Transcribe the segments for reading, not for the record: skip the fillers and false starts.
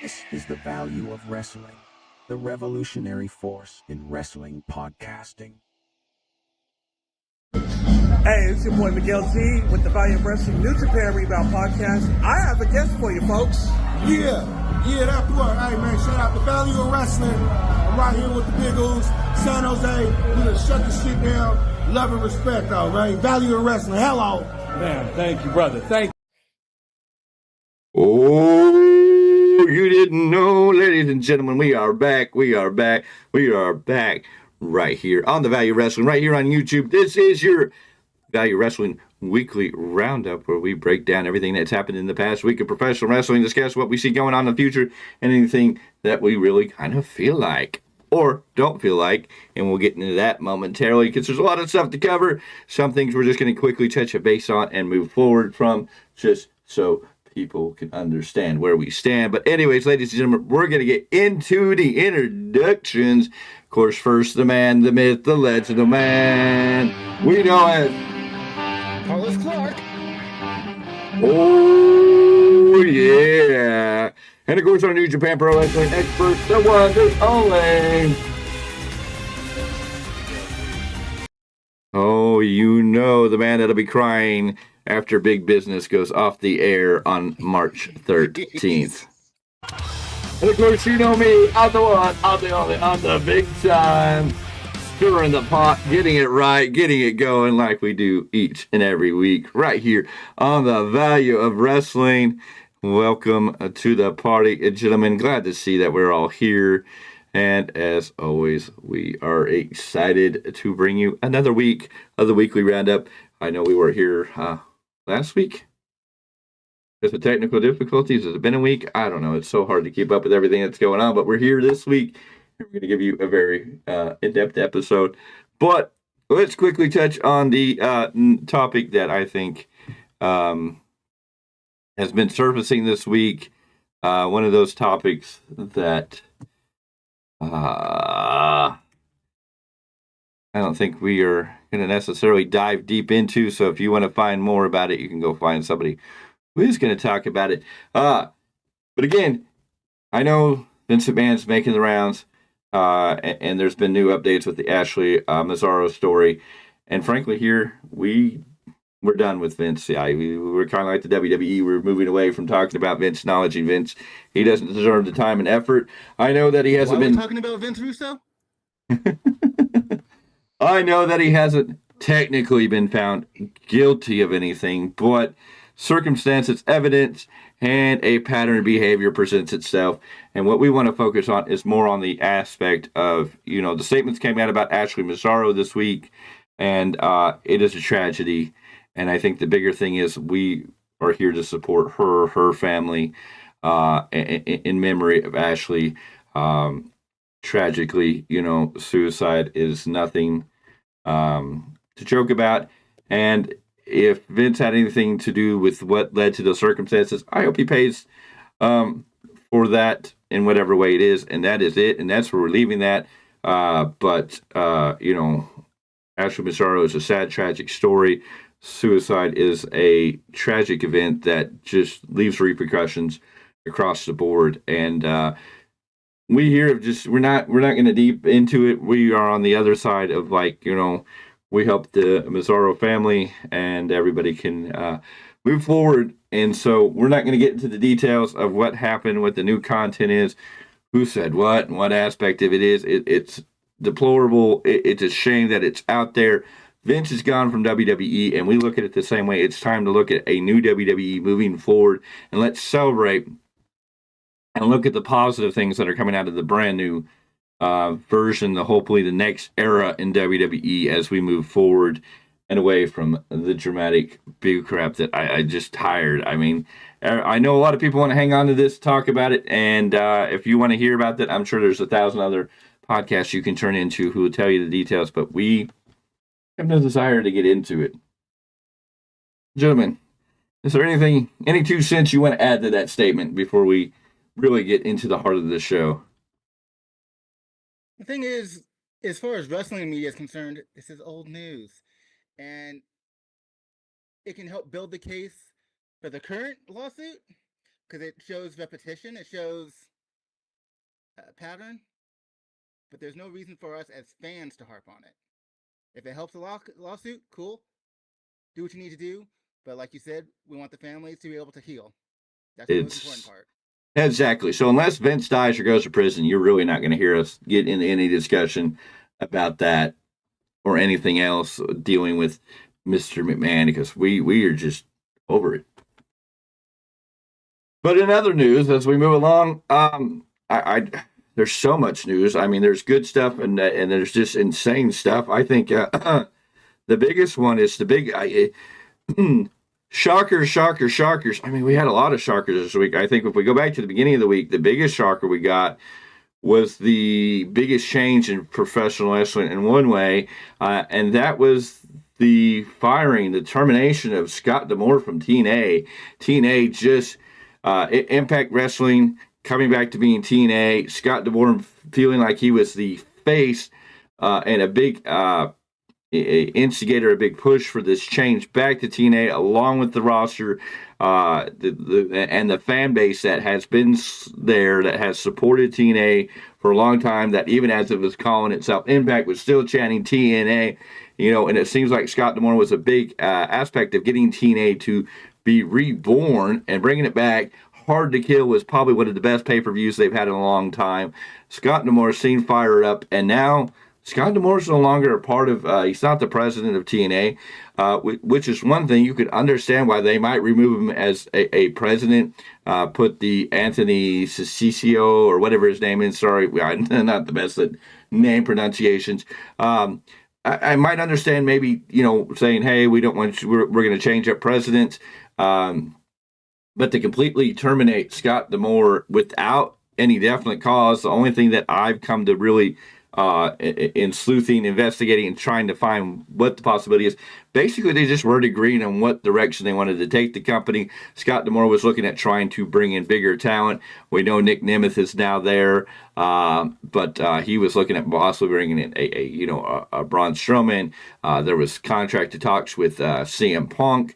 This is the value of wrestling, the revolutionary force in wrestling podcasting. Hey, it's your boy Miguel Z with the Value of Wrestling New Japan Rebound Podcast. I have a guest for you, folks. Yeah, that's what. Hey, man, shout out the Value of Wrestling. I'm right here with the Big O's, San Jose. We done shut the shit down. Love and respect, though, right? Value of Wrestling. Hello. Man, thank you, brother. Thank you. Oh, you didn't know, ladies and gentlemen, we are back right here on the Value Wrestling, right here on YouTube. This is your Value Wrestling Weekly Roundup, where we break down everything that's happened in the past week of professional wrestling, discuss what we see going on in the future, and anything that we really kind of feel like or don't feel like, and we'll get into that momentarily because there's a lot of stuff to cover. Some things we're just going to quickly touch a base on and move forward from, just so people can understand where we stand. But anyways, ladies and gentlemen, we're going to get into the introductions. Of course, first, the man, the myth, the legend, the man we know as Paulus Clarke. Oh, yeah. And of course, our New Japan Pro Wrestling expert, the one, the only. Oh, you know, the man that'll be crying after Big Business goes off the air on March 13th. And of course, you know me, I'm the one, I'm the only, I'm the Big Tyme. Stirring the pot, getting it right, getting it going like we do each and every week right here on the Value of Wrestling. Welcome to the party, gentlemen. Glad to see that we're all here. And as always, we are excited to bring you another week of the weekly roundup. I know we were here last week with the technical difficulties. Has it been a week? I don't know. It's so hard to keep up with everything that's going on, but we're here this week. We're going to give you a very in-depth episode. But let's quickly touch on the topic that I think has been surfacing this week. One of those topics that I don't think we are going to necessarily dive deep into. So if you want to find more about it, you can go find somebody who is going to talk about it. But again, I know Vince McMahon's making the rounds. And there's been new updates with the Ashley Mazzaro story. And frankly, here, we're done with Vince. Yeah, we're kind of like the WWE. We're moving away from talking about Vince, acknowledging Vince. He doesn't deserve the time and effort. I know that he hasn't been talking about Vince Russo? I know that he hasn't technically been found guilty of anything, but circumstances, evidence, and a pattern of behavior presents itself. And what we want to focus on is more on the aspect of, the statements came out about Ashley Mazzaro this week, and it is a tragedy. And I think the bigger thing is we are here to support her family, in memory of Ashley. Tragically, suicide is nothing to joke about. And if Vince had anything to do with what led to those circumstances, I hope he pays for that in whatever way it is. And that is it. And that's where we're leaving that. But Ashley Mazzaro is a sad, tragic story. Suicide is a tragic event that just leaves repercussions across the board. And we here have we're not going to deep into it. We are on the other side of we help the Mazzaro family and everybody can move forward. And so we're not going to get into the details of what happened, what the new content is, who said what, and what aspect of it is. It's deplorable. It's a shame that it's out there. Vince is gone from WWE, and we look at it the same way. It's time to look at a new WWE moving forward, and let's celebrate and look at the positive things that are coming out of the brand new version, hopefully the next era in WWE as we move forward and away from the dramatic big crap that I just tired. I mean, I know a lot of people want to hang on to this, talk about it, and if you want to hear about that, I'm sure there's 1,000 other podcasts you can turn into who will tell you the details, but we have no desire to get into it. Gentlemen, is there any 2 cents you want to add to that statement before we really get into the heart of the show? The thing is, as far as wrestling media is concerned, this is old news. And it can help build the case for the current lawsuit because it shows repetition. It shows pattern, but there's no reason for us as fans to harp on it. If it helps a lawsuit, cool. Do what you need to do. But like you said, we want the families to be able to heal. That's the most important part. Exactly. So unless Vince dies or goes to prison, you're really not going to hear us get into any discussion about that or anything else dealing with Mr. McMahon, because we are just over it. But in other news, as we move along, there's so much news. I mean, there's good stuff and there's just insane stuff. I think the biggest one is the big shockers. I mean, we had a lot of shockers this week. I think if we go back to the beginning of the week, the biggest shocker we got was the biggest change in professional wrestling in one way, and that was the termination of Scott D'Amore from TNA. TNA just Impact Wrestling coming back to being TNA. Scott D'Amore feeling like he was the face and a big instigator, a big push for this change back to TNA, along with the roster and the fan base that has been there, that has supported TNA for a long time, that even as it was calling itself Impact was still chanting TNA, and it seems like Scott D'Amore was a big aspect of getting TNA to be reborn and bringing it back. Hard to Kill was probably one of the best pay-per-views they've had in a long time. Scott D'Amore seemed fired up, and now Scott D'Amore is no longer a part of, he's not the president of TNA, which is one thing. You could understand why they might remove him as a president, put the Anthony Ciccio or whatever his name is. Sorry, I'm not the best at name pronunciations. I might understand maybe, saying, hey, we don't want you, we're going to change up presidents. But to completely terminate Scott D'Amore without any definite cause, the only thing that I've come to really in sleuthing, investigating, and trying to find what the possibility is, basically they just weren't agreeing on what direction they wanted to take the company. Scott D'Amore was looking at trying to bring in bigger talent. We know Nick Nemeth is now there, but he was looking at possibly bringing in a Braun Strowman. There was contracted talks with CM Punk.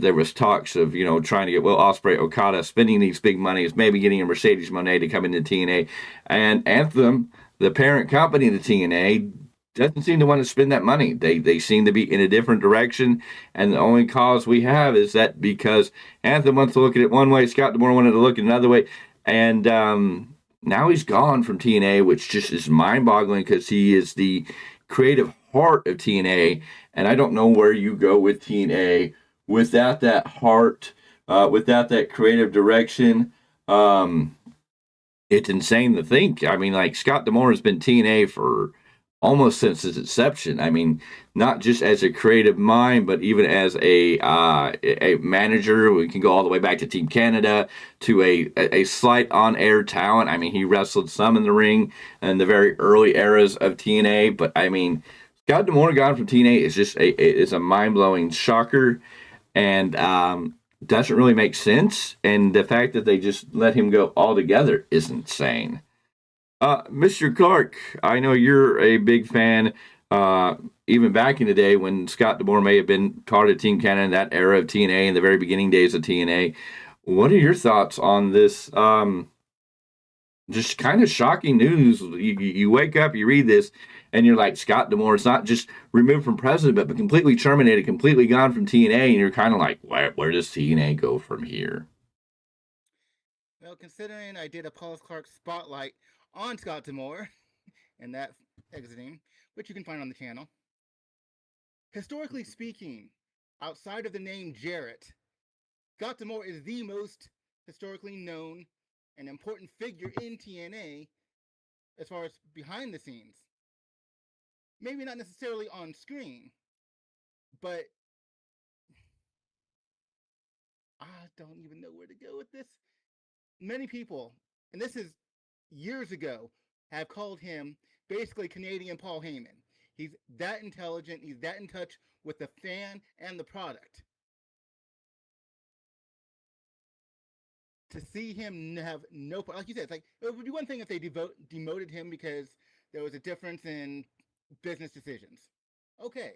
There was talks of trying to get Will Ospreay, Okada, spending these big monies, maybe getting a Mercedes Moné to come into TNA, and Anthem, the parent company to TNA, doesn't seem to want to spend that money. They seem to be in a different direction, and the only cause we have is that because Anthem wants to look at it one way, Scott D'Amore wanted to look at another way, and now he's gone from TNA, which just is mind-boggling because he is the creative heart of TNA, and I don't know where you go with TNA without that heart, without that creative direction. It's insane to think. I mean, like, Scott D'Amore has been TNA for almost since its inception. I mean, not just as a creative mind, but even as a manager. We can go all the way back to Team Canada, to a slight on-air talent. I mean, he wrestled some in the ring in the very early eras of TNA. But, I mean, Scott D'Amore gone from TNA is just a mind-blowing shocker. And doesn't really make sense, and the fact that they just let him go altogether is insane. Mr. Clarke, I know you're a big fan, even back in the day when Scott D'Amore may have been part of Team Canada in that era of TNA, in the very beginning days of TNA. What are your thoughts on this just kind of shocking news? You wake up, you read this, and you're like, Scott D'Amore is not just removed from president, but completely terminated, completely gone from TNA, and you're kind of like, where does TNA go from here? Well, considering I did a Paulus Clarke spotlight on Scott D'Amore and that exiting, which you can find on the channel, historically speaking, outside of the name Jarrett, Scott D'Amore is the most historically known and important figure in TNA as far as behind the scenes. Maybe not necessarily on screen, but I don't even know where to go with this. Many people, and this is years ago, have called him basically Canadian Paul Heyman. He's that intelligent. He's that in touch with the fan and the product. To see him have no, like you said, it's like, it would be one thing if they demoted him because there was a difference in business decisions. Okay.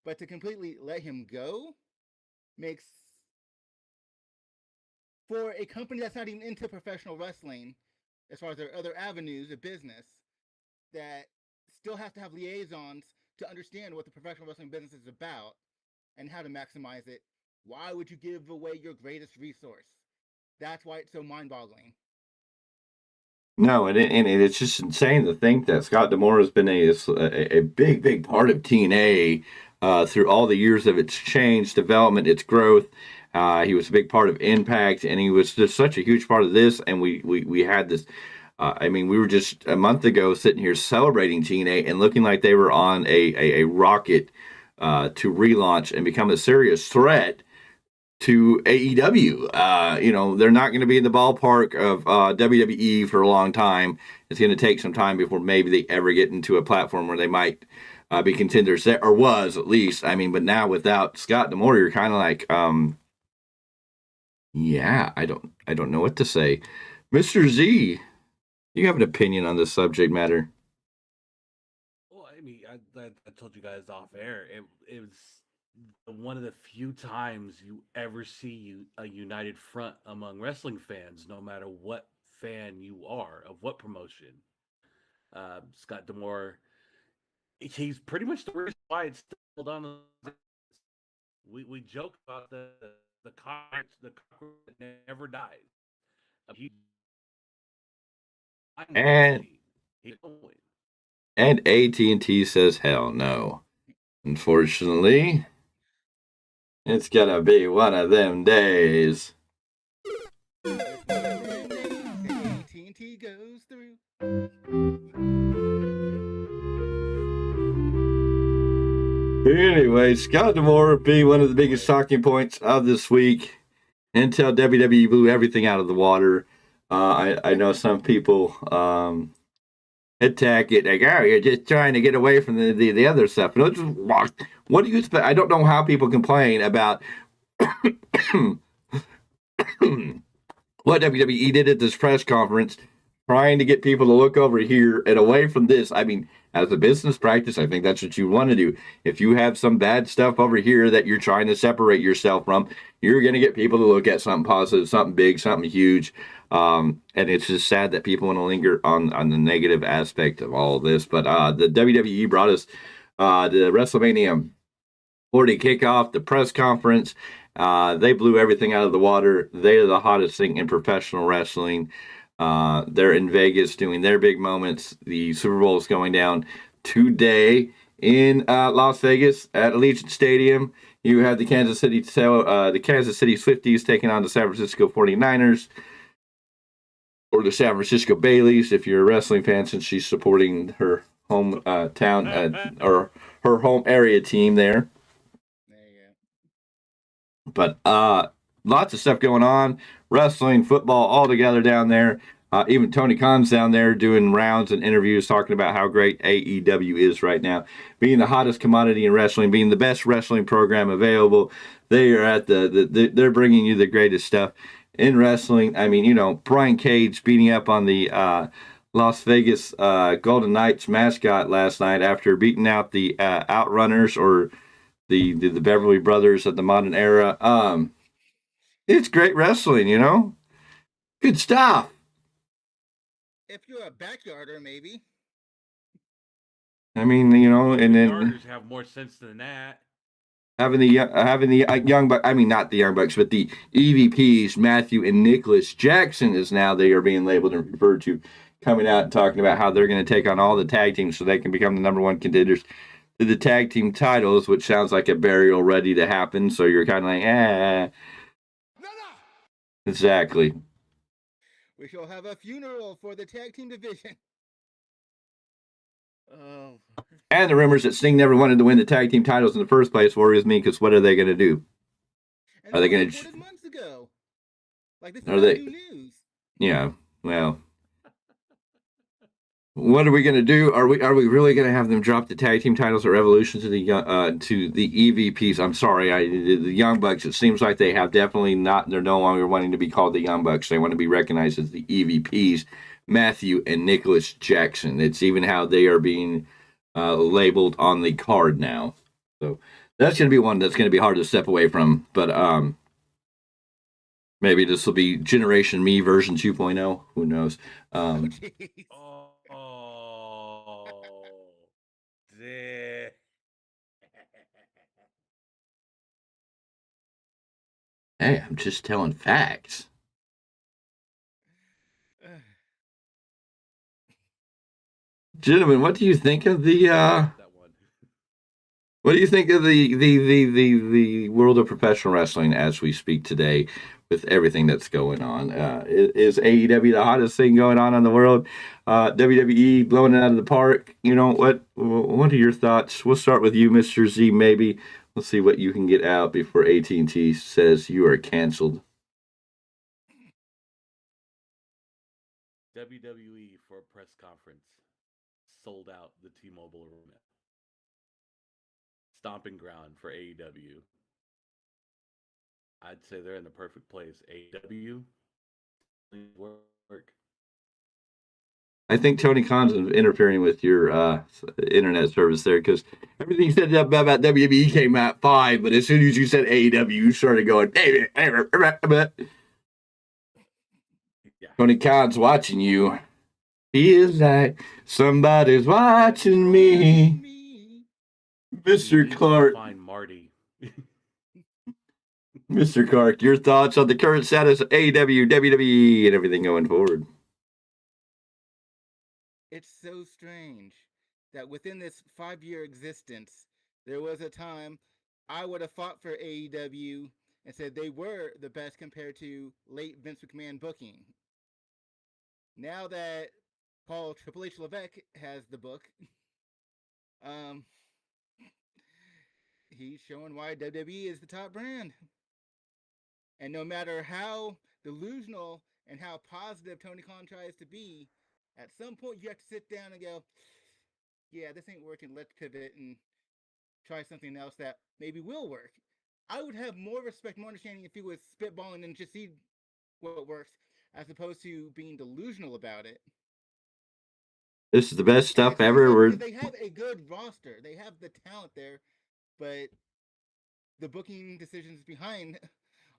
But to completely let him go makes, for a company that's not even into professional wrestling, as far as their other avenues of business, that still have to have liaisons to understand what the professional wrestling business is about and how to maximize it. Why would you give away your greatest resource? That's why it's so mind-boggling. No, and it's just insane to think that Scott D'Amore has been a big part of TNA through all the years of its change, development, its growth. He was a big part of Impact, and he was just such a huge part of this. And we had this. I mean, we were just a month ago sitting here celebrating TNA and looking like they were on a rocket to relaunch and become a serious threat to AEW. They're not going to be in the ballpark of WWE for a long time. It's going to take some time before maybe they ever get into a platform where they might be contenders there, or was at least. I mean, but now without Scott D'Amore, you're kind of like, yeah, I don't know what to say. Mr. Z, you have an opinion on this subject matter? Well, I mean, I told you guys off air. It was one of the few times you ever see a united front among wrestling fans, no matter what fan you are of what promotion. Scott D'Amore, he's pretty much the reason why it's still done. We joke about the cockroach that never dies. And AT&T says hell no. Unfortunately, it's gonna be one of them days. AT&T goes through. Anyway, Scott D'Amore be one of the biggest talking points of this week until WWE blew everything out of the water. I know some people attack it like, oh, you're just trying to get away from the other stuff. No, just what do you expect? I don't know how people complain about what WWE did at this press conference, trying to get people to look over here and away from this. I mean, as a business practice, I think that's what you want to do. If you have some bad stuff over here that you're trying to separate yourself from, you're going to get people to look at something positive, something big, something huge. And it's just sad that people want to linger on the negative aspect of all of this. But the WWE brought us the WrestleMania 40 kickoff, the press conference. They blew everything out of the water. They are the hottest thing in professional wrestling. They're in Vegas doing their big moments. The Super Bowl is going down today in Las Vegas at Allegiant Stadium. You have the Kansas City Swifties taking on the San Francisco 49ers, or the San Francisco Baileys, if you're a wrestling fan, since she's supporting her home town or her home area team there. There you go. But lots of stuff going on. Wrestling, football, all together down there. Even Tony Khan's down there doing rounds and interviews talking about how great AEW is right now. Being the hottest commodity in wrestling, being the best wrestling program available. They are at they're bringing you the greatest stuff in wrestling. I mean, Brian Cage beating up on the Las Vegas Golden Knights mascot last night after beating out the Outrunners, or the Beverly Brothers of the modern era. It's great wrestling, Good stuff. If you're a backyarder, maybe. I mean, and then Starters have more sense than that. Having the young bucks, I mean, not the young bucks, but the EVPs, Matthew and Nicholas Jackson, is now they are being labeled and referred to, coming out and talking about how they're going to take on all the tag teams so they can become the number one contenders to the tag team titles, which sounds like a burial ready to happen. So you're kind of like, No. Exactly. We shall have a funeral for the tag team division. Oh. And the rumors that Sting never wanted to win the tag team titles in the first place worries me, because what are they going to do? And are they going to? Months ago. Like, this is are they? New news. Yeah. Well, what are we going to do? Are we really going to have them drop the tag team titles or Evolution to the EVPs? I'm sorry, the Young Bucks. It seems like they have definitely not. They're no longer wanting to be called the Young Bucks. They want to be recognized as the EVPs. Matthew and Nicholas Jackson. It's even how they are being labeled on the card now. So that's going to be one that's going to be hard to step away from. But Maybe this will be Generation Me version 2.0. Who knows? Jeez. Yeah. Hey, I'm just telling facts. Gentlemen, what do you think of the That one. what do you think of the world of professional wrestling as we speak today, with everything that's going on? Is AEW the hottest thing going on in the world? WWE blowing it out of the park? You know what? What are your thoughts? We'll start with you, Mr. Z. Maybe we'll see what you can get out before AT&T says you are canceled. WWE for a press conference sold out the T-Mobile Arena. Stomping ground for AEW. I'd say they're in the perfect place. AEW work. I think Tony Khan's interfering with your internet service there, because everything you said about WWE came out fine, but as soon as you said AEW, you started going. Yeah. Tony Khan's watching you. Feels like somebody's watching me. Mr. Clarke. Find Marty. Mr. Clarke, your thoughts on the current status of AEW, WWE, and everything going forward? It's so strange that within this 5-year existence, there was a time I would have fought for AEW and said they were the best compared to late Vince McMahon booking. Now that Paul Triple H Levesque has the book, he's showing why WWE is the top brand. And no matter how delusional and how positive Tony Khan tries to be, at some point you have to sit down and go, yeah, this ain't working. Let's pivot and try something else that maybe will work. I would have more respect, more understanding if he was spitballing and just see what works, as opposed to being delusional about it. This is the best stuff ever. They have a good roster. They have the talent there, but the booking decisions behind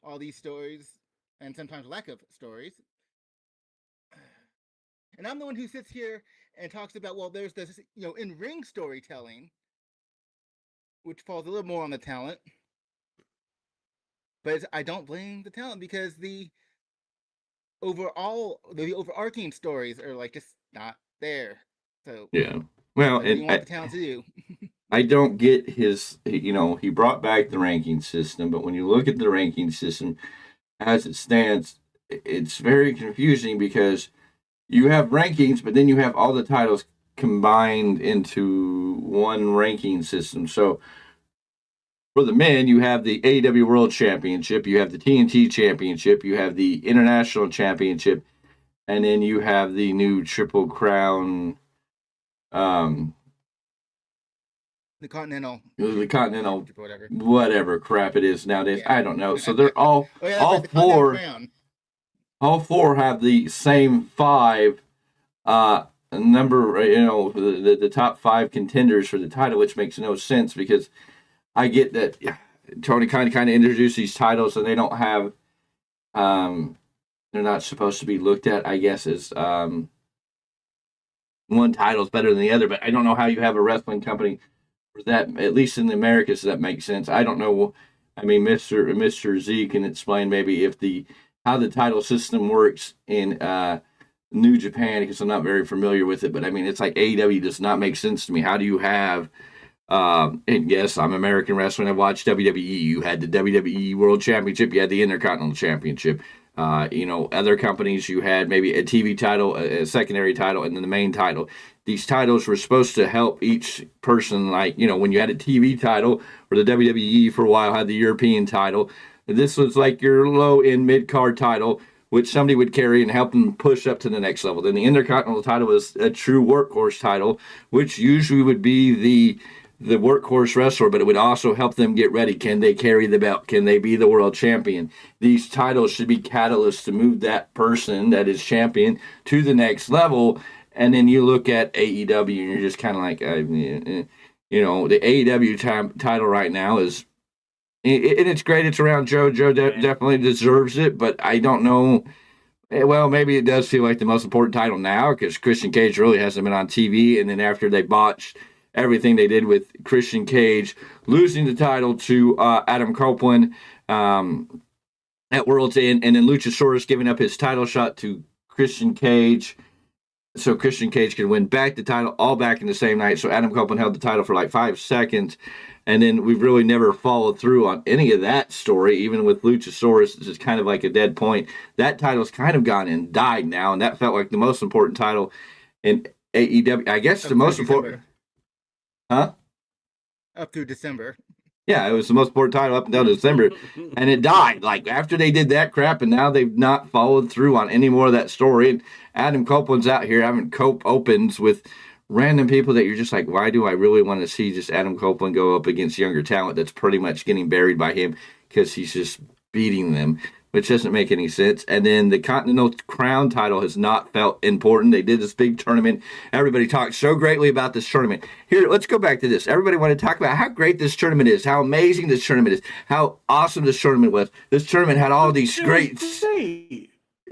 all these stories, and sometimes lack of stories. And I'm the one who sits here and talks about, well, there's this, in-ring storytelling, which falls a little more on the talent. But I don't blame the talent, because the overarching stories are like just not there. So yeah, well, what do you want the talent to do? I don't get his. He brought back the ranking system, but when you look at the ranking system as it stands, it's very confusing, because you have rankings, but then you have all the titles combined into one ranking system. So for the men, you have the AEW World Championship, you have the TNT Championship, you have the International Championship, and then you have the new Triple Crown, The Continental, whatever crap it is nowadays. Yeah. I don't know. So they're all the four. Crown. All four have the same 5 number. The top 5 contenders for the title, which makes no sense, because I get that Tony kind of introduced these titles, and they don't have. They're not supposed to be looked at, I guess, as one title's better than the other. But I don't know how you have a wrestling company that, at least in the Americas, that makes sense. I don't know. I mean, Mr. Z can explain maybe how the title system works in New Japan, because I'm not very familiar with it. But I mean, it's like AEW does not make sense to me. How do you have? And yes, I'm American wrestling. I watched WWE. You had the WWE World Championship. You had the Intercontinental Championship. Other companies, you had maybe a TV title, a secondary title, and then the main title. These titles were supposed to help each person, like, when you had a TV title, or the WWE for a while had the European title. This was like your low-end mid-card title, which somebody would carry and help them push up to the next level. Then the Intercontinental title was a true workhorse title, which usually would be the workhorse wrestler, but it would also help them get ready. Can they carry the belt? Can they be the world champion? These titles should be catalysts to move that person that is champion to the next level. And then you look at AEW, and you're just kind of like, the AEW title right now is And it's great. It's around Joe. Joe definitely deserves it, but I don't know. Well, maybe it does feel like the most important title now because Christian Cage really hasn't been on TV. And then after they botched everything they did with Christian Cage losing the title to Adam Copeland at World's End, and then Luchasaurus giving up his title shot to Christian Cage, so Christian Cage could win back the title all back in the same night. So Adam Copeland held the title for like 5 seconds. And then we've really never followed through on any of that story, even with Luchasaurus. It's just kind of like a dead point. That title's kind of gone and died now, and that felt like the most important title in AEW. I guess the most important. Huh? Up through December. Yeah, it was the most important title up until December, and it died. Like, after they did that crap, and now they've not followed through on any more of that story. And Adam Copeland's out here having Cope opens with random people that you're just like, why do I really want to see just Adam Copeland go up against younger talent that's pretty much getting buried by him because he's just beating them, which doesn't make any sense. And then the Continental Crown title has not felt important. They did this big tournament. Everybody talked so greatly about this tournament. Here, let's go back to this. Everybody wanted to talk about how great this tournament is, how amazing this tournament is, how awesome this tournament was. This tournament had all these great...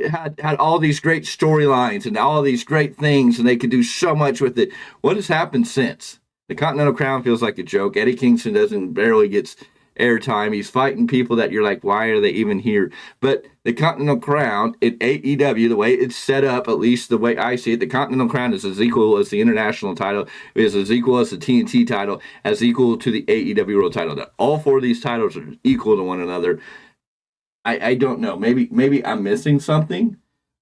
Had all these great storylines and all these great things, and they could do so much with it. What has happened since? The Continental Crown feels like a joke. Eddie Kingston barely gets airtime. He's fighting people that you're like, why are they even here? But the Continental Crown in AEW, the way it's set up, at least the way I see it, the Continental Crown is as equal as the international title, is as equal as the TNT title, as equal to the AEW World title. That all 4 of these titles are equal to one another. I don't know. Maybe I'm missing something.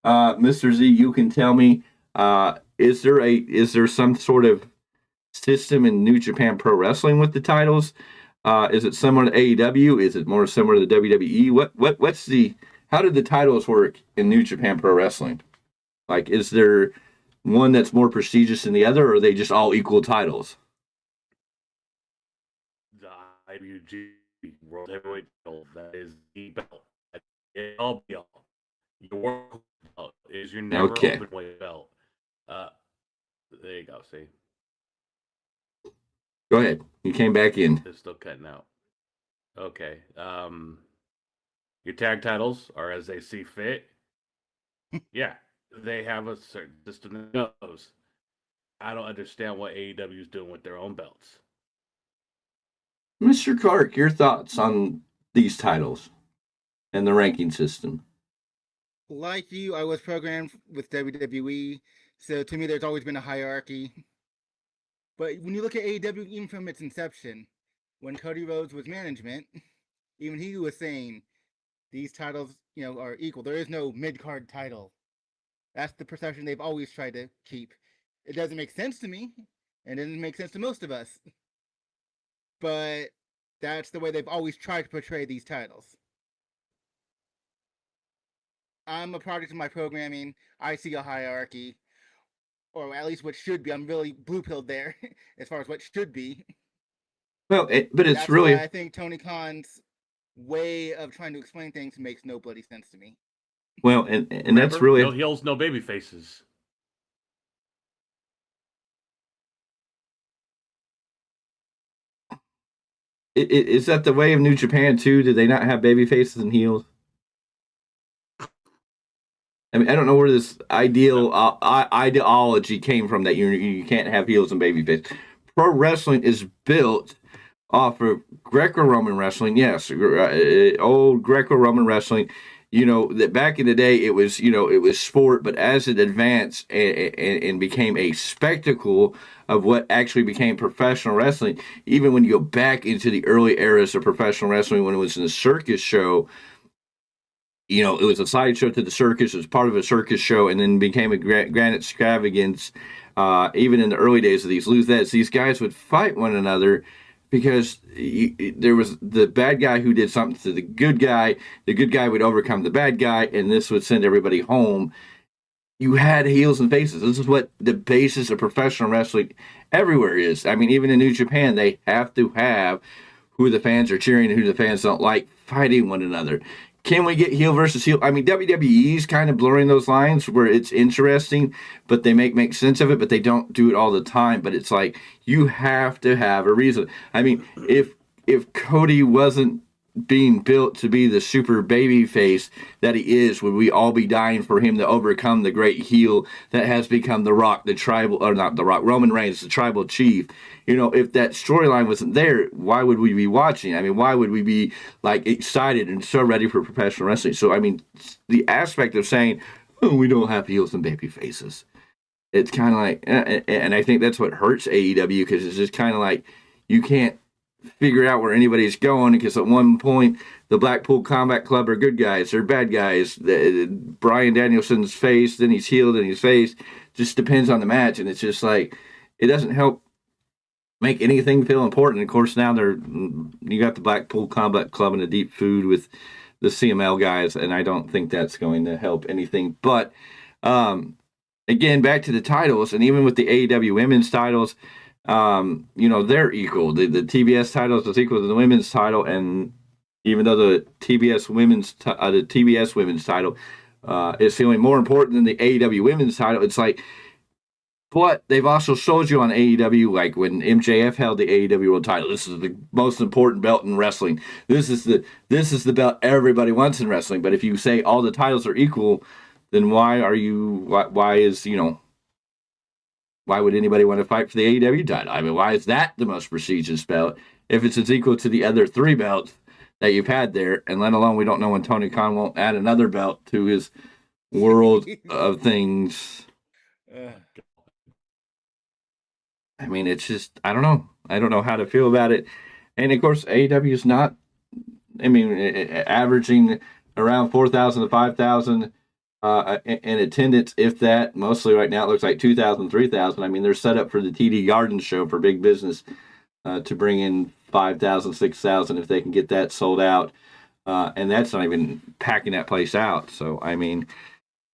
Mr. Z, you can tell me. Is there some sort of system in New Japan Pro Wrestling with the titles? Is it similar to AEW? Is it more similar to the WWE? How did the titles work in New Japan Pro Wrestling? Like, is there one that's more prestigious than the other, or are they just all equal titles? The IWG World Heavyweight Title, that is the belt. Your world belt is your never open weight belt. There you go. See. Go ahead. You came back in. It's still cutting out. Okay. Your tag titles are as they see fit. Yeah, they have a certain system that goes. I don't understand what AEW is doing with their own belts. Mr. Clarke, your thoughts on these titles and the ranking system? Like you, I was programmed with WWE, so to me there's always been a hierarchy. But when you look at AEW, even from its inception, when Cody Rhodes was management, even he was saying these titles, are equal. There is no mid-card title. That's the perception they've always tried to keep. It doesn't make sense to me, and it doesn't make sense to most of us. But that's the way they've always tried to portray these titles. I'm a product of my programming. I see a hierarchy, or at least what should be. I'm really blue-pilled there as far as what should be. Well, but it's that's really... why I think Tony Khan's way of trying to explain things makes no bloody sense to me. Well, and remember, that's really... No heels, no baby faces. Is that the way of New Japan too? Did they not have baby faces and heels? I mean, I don't know where this ideology came from that you can't have heels and baby faces. Pro wrestling is built off of Greco-Roman wrestling. Yes, old Greco-Roman wrestling. That back in the day it was sport, but as it advanced and became a spectacle of what actually became professional wrestling, even when you go back into the early eras of professional wrestling, when it was in a circus show, it was a sideshow to the circus. It was part of a circus show, and then became a grand extravagance. Even in the early days of these guys would fight one another because there was the bad guy who did something to the good guy. The good guy would overcome the bad guy, and this would send everybody home. You had heels and faces. This is what the basis of professional wrestling everywhere is. I mean, even in New Japan, they have to have who the fans are cheering and who the fans don't like fighting one another. Can we get heel versus heel? I mean, WWE's kind of blurring those lines where it's interesting, but they make sense of it, but they don't do it all the time. But it's like, you have to have a reason. I mean, if Cody wasn't being built to be the super baby face that he is, would we all be dying for him to overcome the great heel that has become the Rock, the tribal, or not the Rock, Roman Reigns, the tribal chief? You know, if that storyline wasn't there, why would we be watching? I mean, why would we be like excited and so ready for professional wrestling? So, I mean, the aspect of saying, oh, we don't have heels and baby faces, it's kind of like, and I think that's what hurts AEW, because it's just kind of like you can't figure out where anybody's going, because at one point the Blackpool Combat Club are good guys, they're bad guys. Bryan Danielson's face, then he's healed and he's face. Just depends on the match, and it's just like it doesn't help make anything feel important. Of course, now you got the Blackpool Combat Club in a deep food with the CML guys, and I don't think that's going to help anything. But again, back to the titles, and even with the AEW women's titles, you know, they're equal. The TBS titles is equal to the women's title, and even though the TBS women's title is feeling more important than the AEW women's title, it's like, but they've also showed you on AEW, like when MJF held the AEW world title, this is the most important belt in wrestling. This is the belt everybody wants in wrestling. But if you say all the titles are equal, then why would anybody want to fight for the AEW title? I mean, why is that the most prestigious belt if it's as equal to the other three belts that you've had there? And let alone, we don't know when Tony Khan won't add another belt to his world of things. I mean, it's just, I don't know. I don't know how to feel about it. And of course, AEW is not, I mean, averaging around 4,000 to 5,000 in attendance, if that. Mostly right now, it looks like 2,000, 3,000. I mean, they're set up for the TD Garden show for big business to bring in 5,000, 6,000 if they can get that sold out. And that's not even packing that place out. So, I mean,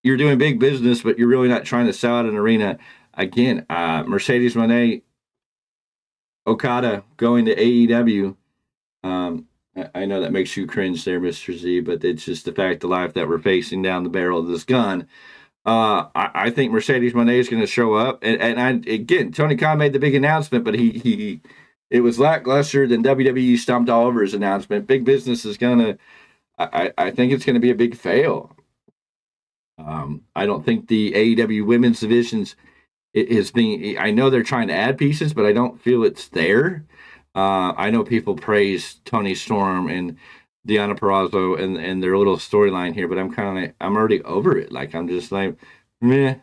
you're doing big business, but you're really not trying to sell out an arena. Again, Mercedes Moné, Okada going to AEW. I know that makes you cringe there, Mr. Z, but it's just the fact of life that we're facing down the barrel of this gun. I think Mercedes Moné is going to show up. Again, Tony Khan made the big announcement, but it was lackluster. Then WWE stomped all over his announcement. Big business is going to, I think it's going to be a big fail. I don't think the AEW women's divisions is being, I know they're trying to add pieces, but I don't feel it's there. I know people praise Tony Storm and Deonna Purrazzo and their little storyline here, but I'm kind of like, I'm already over it. Like, I'm just like, meh.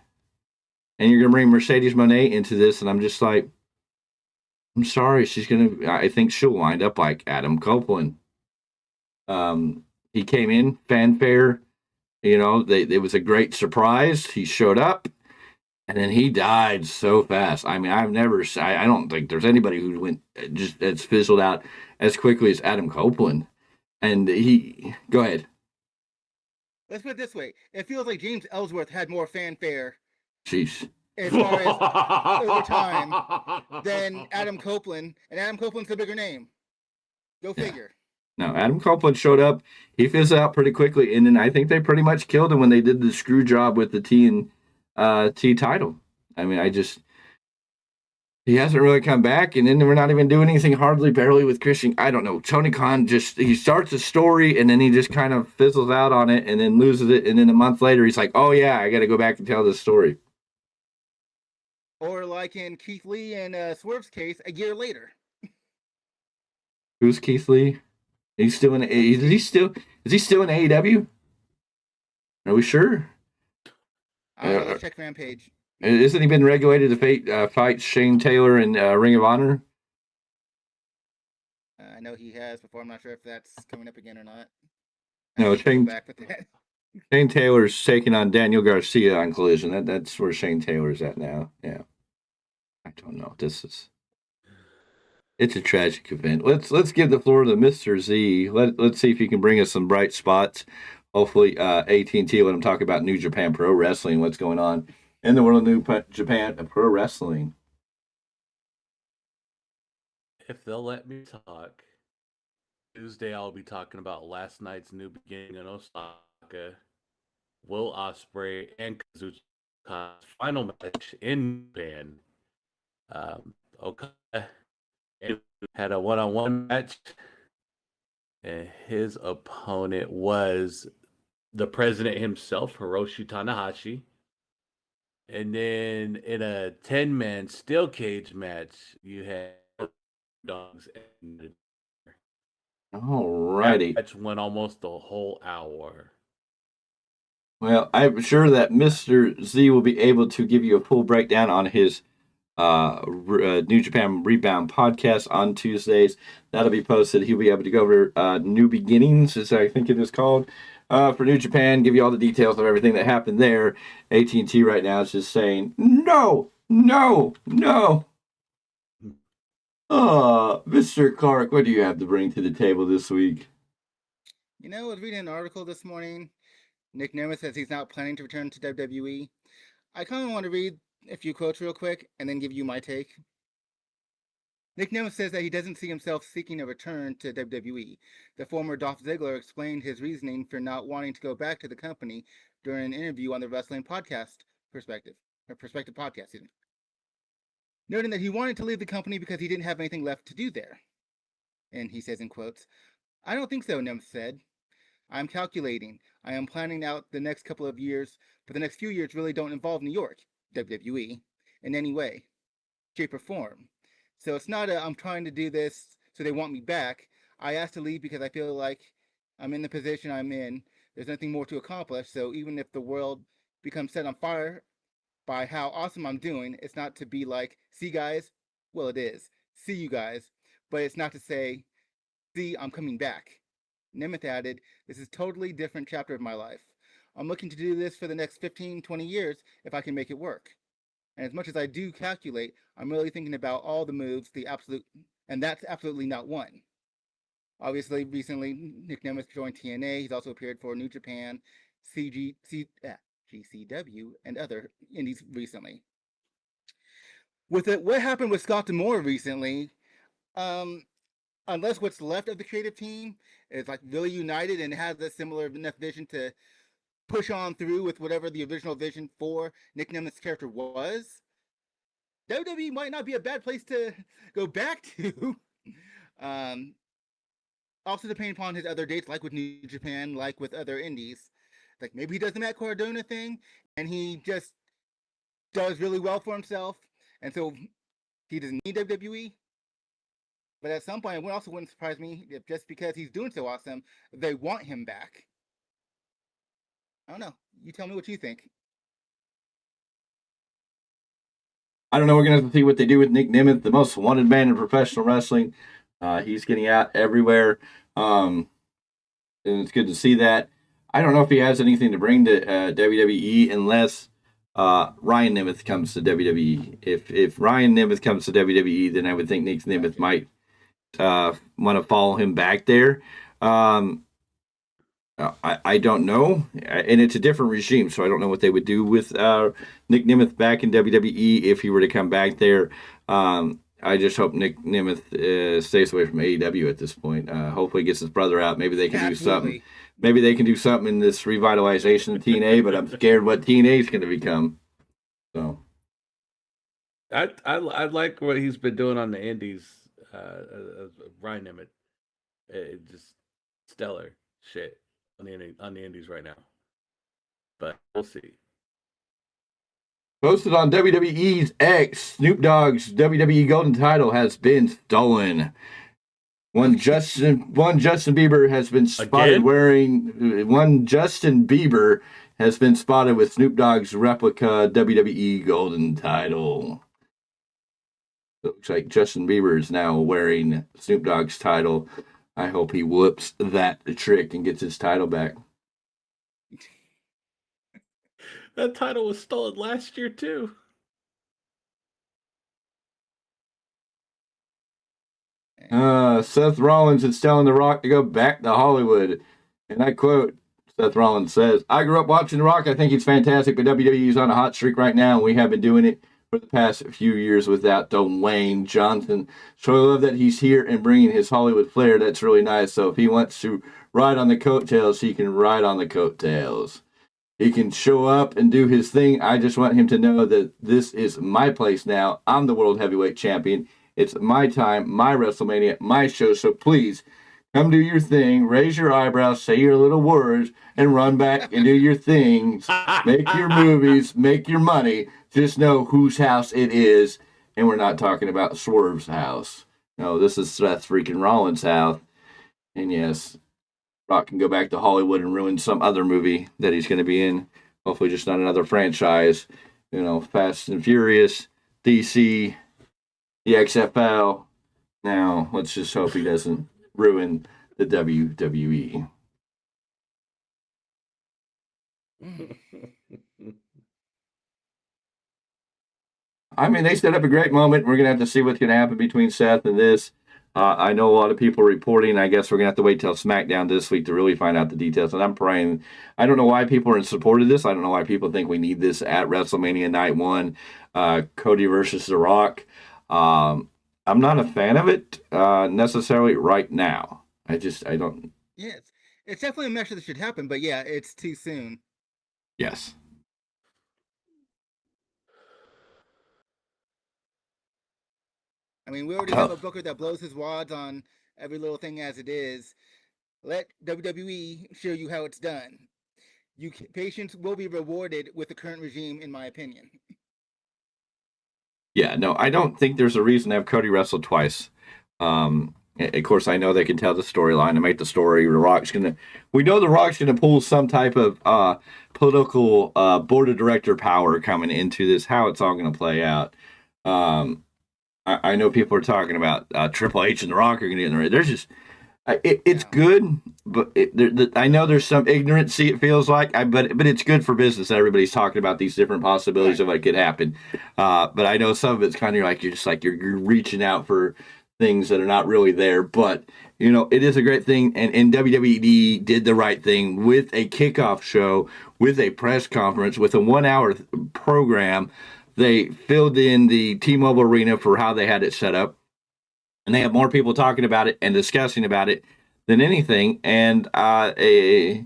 And you're going to bring Mercedes Moné into this, and I'm just like, I'm sorry. I think she'll wind up like Adam Copeland. He came in, fanfare, you know, it was a great surprise. He showed up. And then he died so fast. I mean, I don't think there's anybody who went just as fizzled out as quickly as Adam Copeland. And go ahead. Let's put it this way. It feels like James Ellsworth had more fanfare. Jeez. As far as over time than Adam Copeland. And Adam Copeland's the bigger name. Go figure. No, Adam Copeland showed up. He fizzled out pretty quickly. And then I think they pretty much killed him when they did the screw job with the T title. I mean, he hasn't really come back, and then we're not even doing anything barely with Christian. I don't know. Tony Khan he starts a story and then he just kind of fizzles out on it and then loses it, and then a month later he's like, oh yeah, I got to go back and tell this story. Or like in Keith Lee and Swerve's case, a year later. Who's Keith Lee? Is he still in AEW? Are we sure? Let's check Rampage. Isn't he been regulated to fight Shane Taylor in Ring of Honor? I know he has before. I'm not sure if that's coming up again or not. No, Shane Taylor's taking on Daniel Garcia on Collision. That's where Shane Taylor's at now. Yeah, I don't know. It's a tragic event. Let's give the floor to Mr. Z. Let's see if he can bring us some bright spots. Hopefully, AT&T let him talk about New Japan Pro Wrestling, what's going on in the world of New Japan Pro Wrestling. If they'll let me talk, Tuesday I'll be talking about last night's New Beginning in Osaka, Will Ospreay and Kazuchika's final match in Japan. Okada had a one-on-one match And his opponent was the president himself, Hiroshi Tanahashi. And then in a 10-man steel cage match, you had dogs. Alrighty. That match went almost the whole hour. Well, I'm sure that Mr. Z will be able to give you a full breakdown on his New Japan Rebound podcast on Tuesdays. That'll be posted. He'll be able to go over New Beginnings, as I think it is called, for New Japan, give you all the details of everything that happened there. AT&T right now is just saying, no. Mr. Clarke, what do you have to bring to the table this week? You know, I was reading an article this morning. Nick Nemeth says he's not planning to return to WWE. I kind of want to read a few quotes real quick and then give you my take. Nick Nemeth says that he doesn't see himself seeking a return to WWE. The former Dolph Ziggler explained his reasoning for not wanting to go back to the company during an interview on the Wrestling Podcast Perspective podcast, noting that he wanted to leave the company because he didn't have anything left to do there. And he says in quotes, "I don't think so," Nemeth said. "I'm calculating. I am planning out the next couple of years, but the next few years really don't involve New York, WWE, in any way, shape, or form. So it's not I'm trying to do this so they want me back. I asked to leave because I feel like I'm in the position I'm in. There's nothing more to accomplish, so even if the world becomes set on fire by how awesome I'm doing, it's not to be like, see guys, well it is, see you guys, but it's not to say, see, I'm coming back." Nemeth added, "This is a totally different chapter of my life. I'm looking to do this for the next 15, 20 years if I can make it work. And as much as I do calculate, I'm really thinking about all the moves, and that's absolutely not one." Obviously, recently, Nick Nemeth joined TNA. He's also appeared for New Japan, GCW, and other indies recently. With what happened with Scott D'Amore recently, unless what's left of the creative team is like really united and has a similar enough vision to push on through with whatever the original vision for Nick Nemeth's character was, WWE might not be a bad place to go back to. Also depending upon his other dates, like with New Japan, like with other indies. Like maybe he does the Matt Cardona thing and he just does really well for himself, and so he doesn't need WWE. But at some point, it also wouldn't surprise me if just because he's doing so awesome, they want him back. I don't know. You tell me what you think. I don't know. We're going to have to see what they do with Nick Nemeth, the most wanted man in professional wrestling. He's getting out everywhere. And it's good to see that. I don't know if he has anything to bring to WWE unless Ryan Nemeth comes to WWE. If Ryan Nemeth comes to WWE, then I would think Nick Nemeth might want to follow him back there. I don't know, and it's a different regime, so I don't know what they would do with Nick Nemeth back in WWE if he were to come back there. I just hope Nick Nemeth stays away from AEW at this point. Hopefully he gets his brother out. Maybe they can do something. Maybe they can do something in this revitalization of TNA, but I'm scared what TNA is going to become. So, I like what he's been doing on the indies. Ryan Nemeth, it just stellar shit on the indies right now. But we'll see. Posted on WWE's X, Snoop Dogg's WWE Golden title has been stolen. One Justin Bieber has been spotted Justin Bieber has been spotted with Snoop Dogg's replica WWE Golden title. It looks like Justin Bieber is now wearing Snoop Dogg's title. I hope he whoops that trick and gets his title back. That title was stolen last year, too. Seth Rollins is telling The Rock to go back to Hollywood. And I quote, Seth Rollins says, "I grew up watching The Rock. I think he's fantastic, but WWE's on a hot streak right now, and we have been doing it for the past few years without Dwayne Johnson. So I love that he's here and bringing his Hollywood flair. That's really nice. So if he wants to ride on the coattails, he can ride on the coattails. He can show up and do his thing. I just want him to know that this is my place now. I'm the World Heavyweight Champion. It's my time, my WrestleMania, my show. So please Come do your thing, raise your eyebrows, say your little words, and run back and do your things. Make your movies, make your money. Just know whose house it is. And we're not talking about Swerve's house. No, this is Seth freaking Rollins' house. And yes, Rock can go back to Hollywood and ruin some other movie that he's going to be in. Hopefully, just not another franchise. You know, Fast and Furious, DC, the XFL. Now, let's just hope he doesn't ruin the WWE. I mean, they set up a great moment. We're going to have to see what's going to happen between Seth and this. I know a lot of people reporting. I guess we're going to have to wait till SmackDown this week to really find out the details. And I'm praying. I don't know why people are in support of this. I don't know why people think we need this at WrestleMania Night 1. Cody versus The Rock. I'm not a fan of it necessarily right now. I don't. Yeah, it's definitely a match that should happen, but yeah, it's too soon. Yes. I mean, we already have a booker that blows his wads on every little thing as it is. Let WWE show you how it's done. Patience will be rewarded with the current regime, in my opinion. Yeah, no, I don't think there's a reason to have Cody wrestle twice. Of course, I know they can tell the storyline and make the story. We know The Rock's gonna pull some type of political board of director power coming into this. How it's all gonna play out. I know people are talking about Triple H and The Rock are gonna get in the ring. There's just it's good, but I know there's some ignorancy. It feels like, but it's good for business that everybody's talking about these different possibilities of what could happen. But I know some of it's kind of like you're reaching out for things that are not really there. But you know, it is a great thing, and WWE did the right thing with a kickoff show, with a press conference, with a 1 hour program. They filled in the T-Mobile Arena for how they had it set up. And they have more people talking about it and discussing about it than anything. And it's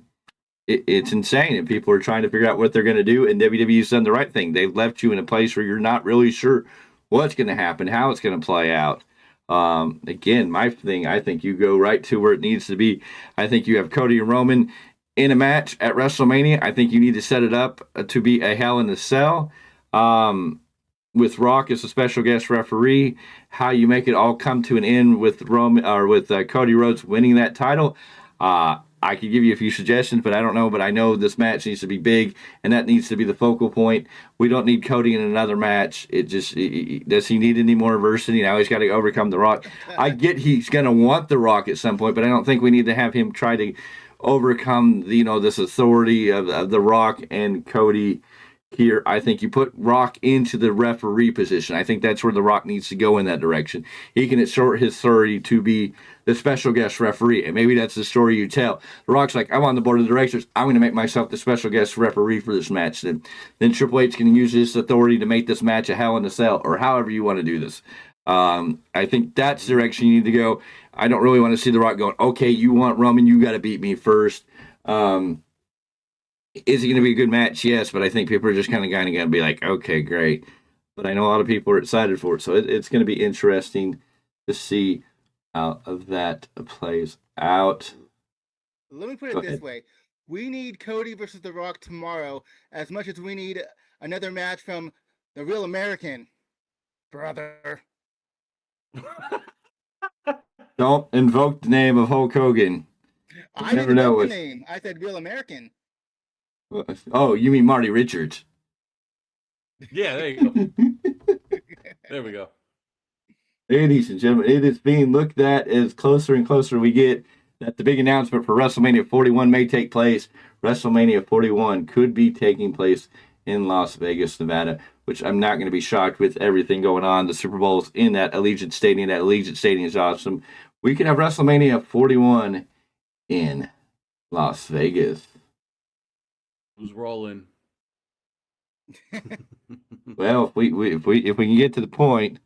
insane. And people are trying to figure out what they're going to do. And WWE's done the right thing. They've left you in a place where you're not really sure what's going to happen, how it's going to play out. Again, my thing, I think you go right to where it needs to be. I think you have Cody and Roman in a match at WrestleMania. I think you need to set it up to be a Hell in a Cell. With Rock as a special guest referee, how you make it all come to an end with Cody Rhodes winning that title. I could give you a few suggestions, but I don't know. But I know this match needs to be big, and that needs to be the focal point. We don't need Cody in another match. Does he need any more adversity? Now he's got to overcome The Rock. I get he's going to want The Rock at some point, but I don't think we need to have him try to overcome this authority of The Rock and Cody. Here, I think you put Rock into the referee position. I think that's where The Rock needs to go in that direction. He can exert his authority to be the special guest referee, and maybe that's the story you tell. The Rock's like, I'm on the board of directors. I'm going to make myself the special guest referee for this match. Then Triple H can use his authority to make this match a Hell in a Cell, or however you want to do this. I think that's the direction you need to go. I don't really want to see The Rock going, okay, you want Roman, you got to beat me first. Is it going to be a good match? Yes, but I think people are just kind of going to be like, okay, great. But I know a lot of people are excited for it, so it's going to be interesting to see how that plays out. Let me put it this way. We need Cody versus The Rock tomorrow as much as we need another match from the Real American, brother. Don't invoke the name of Hulk Hogan. I didn't know the name. I said Real American. Oh, you mean Marty Richards? Yeah, there you go. There we go. Ladies and gentlemen, it is being looked at as closer and closer we get that the big announcement for WrestleMania 41 may take place. WrestleMania 41 could be taking place in Las Vegas, Nevada, which I'm not going to be shocked with everything going on. The Super Bowl's in that Allegiant Stadium. That Allegiant Stadium is awesome. We can have WrestleMania 41 in Las Vegas. Who's rolling? Well, if we can get to the point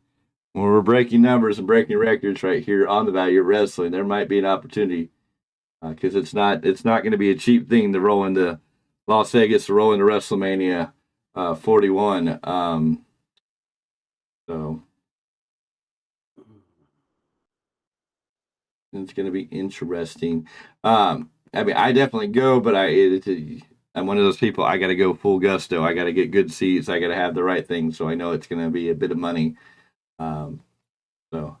where we're breaking numbers and breaking records right here on the Value of Wrestling, there might be an opportunity because it's not going to be a cheap thing to roll into Las Vegas, to roll into WrestleMania 41. So It's going to be interesting. I mean, I definitely go, but I'm one of those people. I got to go full gusto. I got to get good seats. I got to have the right things, so I know it's going to be a bit of money. So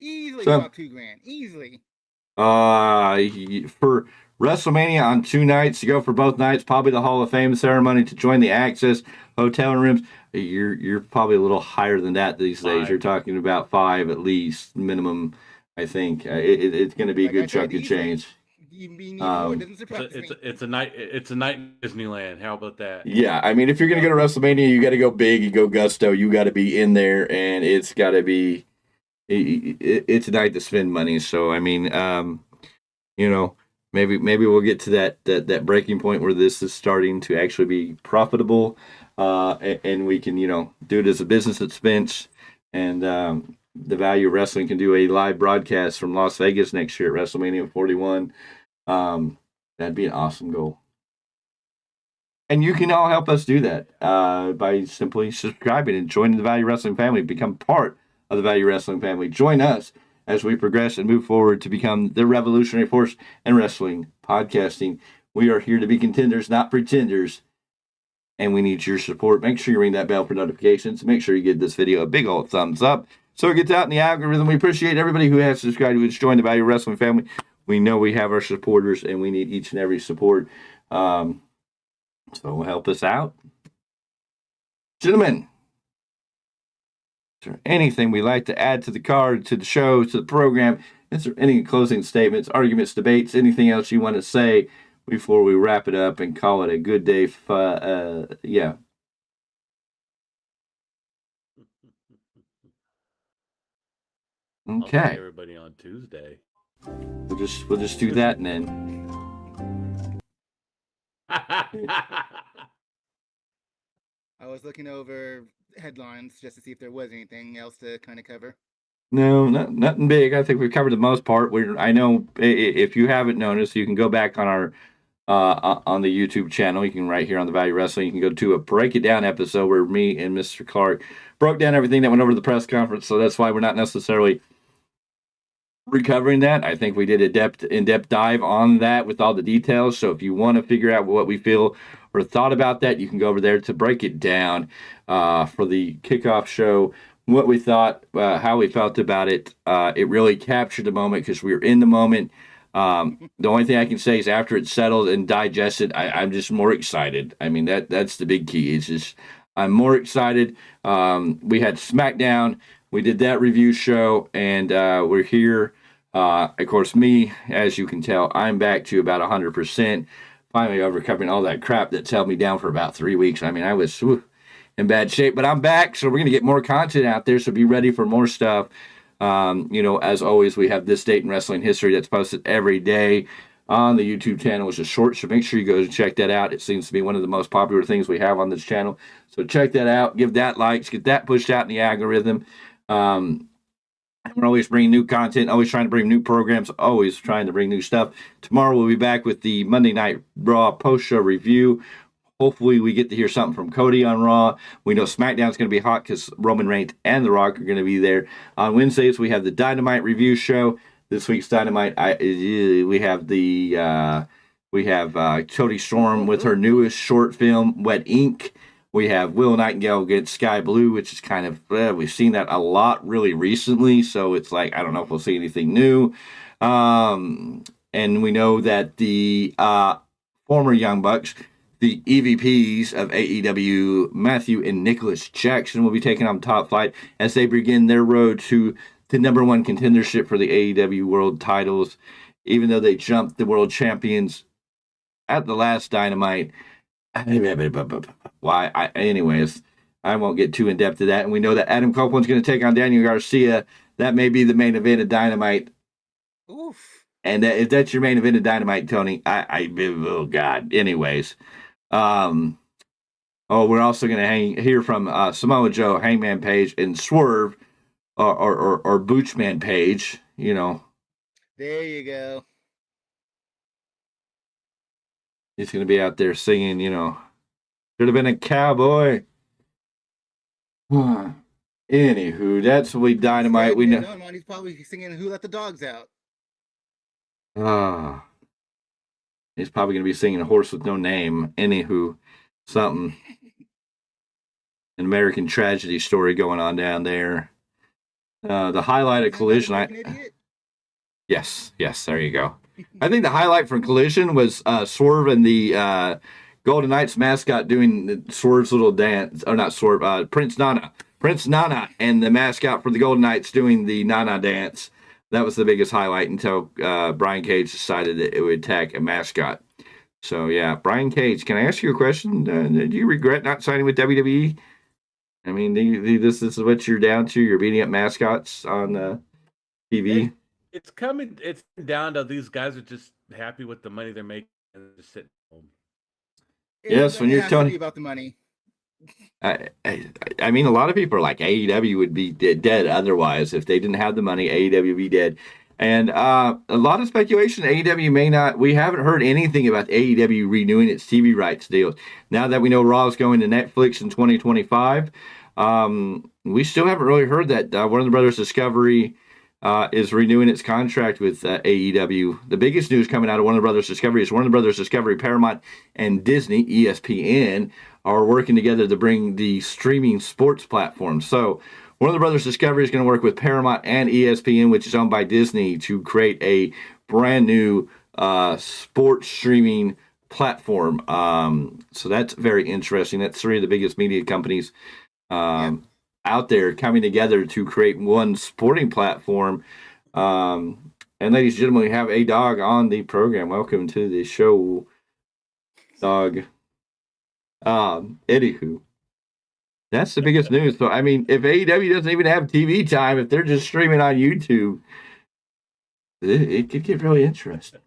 Easily drop $2,000. Easily. For WrestleMania on 2 nights, to go for both nights, probably the Hall of Fame ceremony, to join the Access hotel rooms, you're probably a little higher than that these days. You're talking about 5 at least minimum. I think it's going to be a good chunk of change. It's a night in Disneyland. How about that? Yeah, I mean, if you're going to go to WrestleMania, you got to go big. You go gusto. You got to be in there, and it's got to be. It's a night to spend money. So I mean, maybe we'll get to that breaking point where this is starting to actually be profitable, and we can do it as a business expense, and the Value of Wrestling can do a live broadcast from Las Vegas next year at WrestleMania 41. That'd be an awesome goal. And you can all help us do that by simply subscribing and joining the Value Wrestling family, become part of the Value Wrestling family. Join us as we progress and move forward to become the revolutionary force in wrestling podcasting. We are here to be contenders, not pretenders, and we need your support. Make sure you ring that bell for notifications. Make sure you give this video a big old thumbs up so it gets out in the algorithm. We appreciate everybody who has subscribed, who has joined the Value Wrestling family. We know we have our supporters, and we need each and every support. So help us out. Gentlemen, is there anything we'd like to add to the card, to the show, to the program? Is there any closing statements, arguments, debates, anything else you want to say before we wrap it up and call it a good day? Yeah. Okay. I'll see everybody on Tuesday. We'll just do that and then. I was looking over headlines just to see if there was anything else to kind of cover. No, nothing big. I think we've covered the most part. I know if you haven't noticed, you can go back on our on the YouTube channel. You can right here on the Value Wrestling. You can go to a break it down episode where me and Mr. Clarke broke down everything that went over to the press conference. So that's why we're not necessarily recovering that. I think we did a in-depth dive on that with all the details. So if you want to figure out what we feel or thought about that, you can go over there to break it down for the kickoff show. What we thought, how we felt about it. It really captured the moment because we were in the moment. The only thing I can say is after it's settled and digested, I'm just more excited. I mean, that's the big key. It's just I'm more excited. We had SmackDown. We did that review show, and we're here. Of course, me, as you can tell, I'm back to about 100%. Finally overcoming all that crap that's held me down for about 3 weeks. I mean, I was in bad shape, but I'm back, so we're going to get more content out there, so be ready for more stuff. As always, we have This Date in Wrestling History that's posted every day on the YouTube channel, which is short, so make sure you go and check that out. It seems to be one of the most popular things we have on this channel, so check that out. Give that likes, get that pushed out in the algorithm. We're always bringing new content, always trying to bring new programs, always trying to bring new stuff. Tomorrow we'll be back with the Monday Night Raw post-show review. Hopefully we get to hear something from Cody on Raw. We know SmackDown's going to be hot because Roman Reigns and The Rock are going to be there. On Wednesdays we have the Dynamite review show. This week's Dynamite, we have Cody Storm with her newest short film, Wet Ink. We have Will Nightingale against Sky Blue, which is kind of, we've seen that a lot really recently, so it's like, I don't know if we'll see anything new. And we know that the former Young Bucks, the EVPs of AEW, Matthew and Nicholas Jackson, will be taking on Top Flight as they begin their road to the number one contendership for the AEW World titles, even though they jumped the world champions at the last Dynamite. Anyways, I won't get too in depth to that. And we know that Adam Copeland's going to take on Daniel Garcia. That may be the main event of Dynamite. Oof. And if that's your main event of Dynamite, Tony, oh God. Anyways, we're also going to hear from Samoa Joe, Hangman Page, and Swerve, or Boochman Page. There you go. He's going to be out there singing, should have been a cowboy. Anywho, that's what Dynamite. We know. He's probably singing "Who Let the Dogs Out." Ah, he's probably going to be singing A Horse with No Name. Anywho, something. An American tragedy story going on down there. The highlight of Collision. Yes, there you go. I think the highlight from Collision was Swerve and the Golden Knights mascot doing Swerve's little dance. Or not Swerve, Prince Nana. Prince Nana and the mascot for the Golden Knights doing the Nana dance. That was the biggest highlight until Brian Cage decided that it would attack a mascot. So, yeah, Brian Cage, can I ask you a question? Do you regret not signing with WWE? I mean, this is what you're down to? You're beating up mascots on TV? It's coming down to these guys are just happy with the money they're making and just sitting home. Yes, when you're telling about the money. I mean, a lot of people are like AEW would be dead otherwise. If they didn't have the money, AEW would be dead. And a lot of speculation, AEW may not. We haven't heard anything about AEW renewing its TV rights deals. Now that we know Raw is going to Netflix in 2025, we still haven't really heard that Warner Brothers Discovery is renewing its contract with AEW. The biggest news coming out of Warner Brothers Discovery is Warner Brothers Discovery, Paramount, and Disney, ESPN, are working together to bring the streaming sports platform. So Warner Brothers Discovery is going to work with Paramount and ESPN, which is owned by Disney, to create a brand new sports streaming platform. So that's very interesting. That's three of the biggest media companies out there coming together to create one sporting platform. And ladies and gentlemen, we have a dog on the program. Welcome to the show, dog. Anywho, that's the biggest news. So, I mean, if AEW doesn't even have TV time, if they're just streaming on YouTube, it could get really interesting.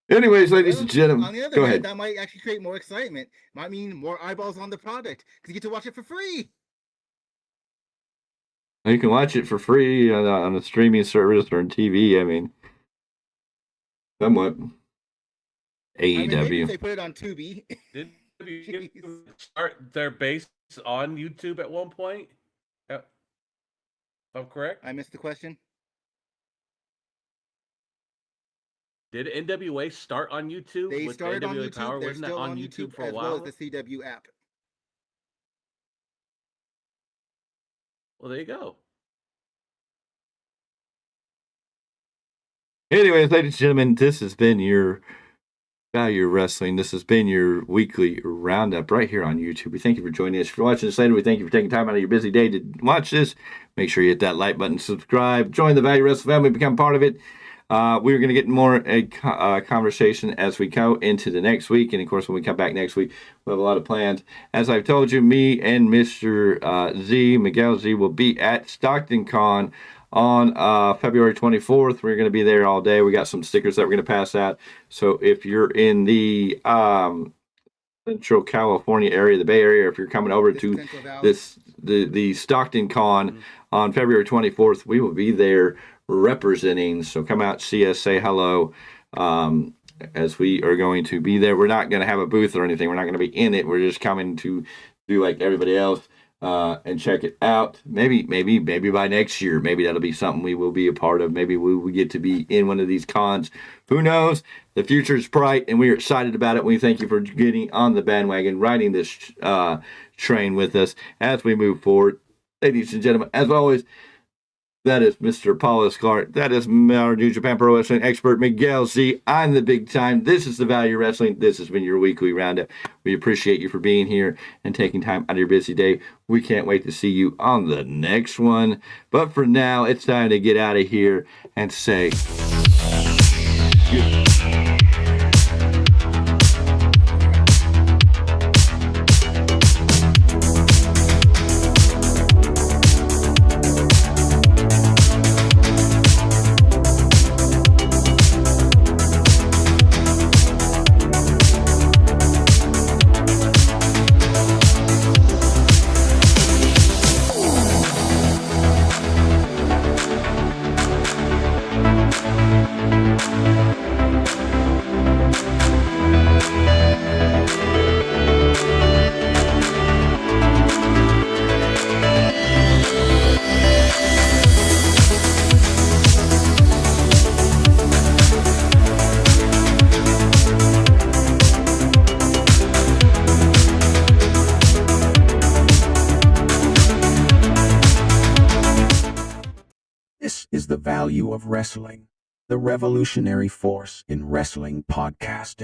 Anyways, ladies and gentlemen, on the other go hand, ahead. That might actually create more excitement. Might mean more eyeballs on the product because you get to watch it for free. You can watch it for free on a streaming service or on TV. I mean, somewhat. AEW. Maybe if they put it on Tubi. Did you start their base on YouTube at one point? If I'm correct? I missed the question. Did NWA start on YouTube? They with started on NWA YouTube. Power? They're Wasn't that still on YouTube for a as while? well as the CW app. Well, there you go. Anyways, ladies and gentlemen, this has been your Value Wrestling. This has been your weekly roundup right here on YouTube. We thank you for joining us. If you're watching this later, we thank you for taking time out of your busy day to watch this. Make sure you hit that like button, subscribe, join the Value Wrestling family, become part of it. We're going to get more conversation as we go into the next week. And, of course, when we come back next week, we'll have a lot of plans. As I've told you, me and Mr. Z, Miguel Z, will be at Stockton Con on February 24th. We're going to be there all day. We got some stickers that we're going to pass out. So if you're in the Central California area, the Bay Area, if you're coming over to the Stockton Con on February 24th, we will be there representing. So come out, see us, say hello, as we are going to be there. We're not going to have a booth or anything. We're not going to be in it. We're just coming to do like everybody else and check it out. Maybe by next year, maybe that'll be something we will be a part of. Maybe we will get to be in one of these cons. Who knows? The future is bright, and we are excited about it. We thank you for getting on the bandwagon, riding this train with us as we move forward. Ladies and gentlemen, as always, that is Mr. Paulus Clarke. That is our New Japan Pro Wrestling expert, Miguel Z. I'm the Big Tyme. This is the Value Wrestling. This has been your weekly roundup. We appreciate you for being here and taking time out of your busy day. We can't wait to see you on the next one. But for now, it's time to get out of here and say goodbye. value of wrestling, the revolutionary force in wrestling podcasting.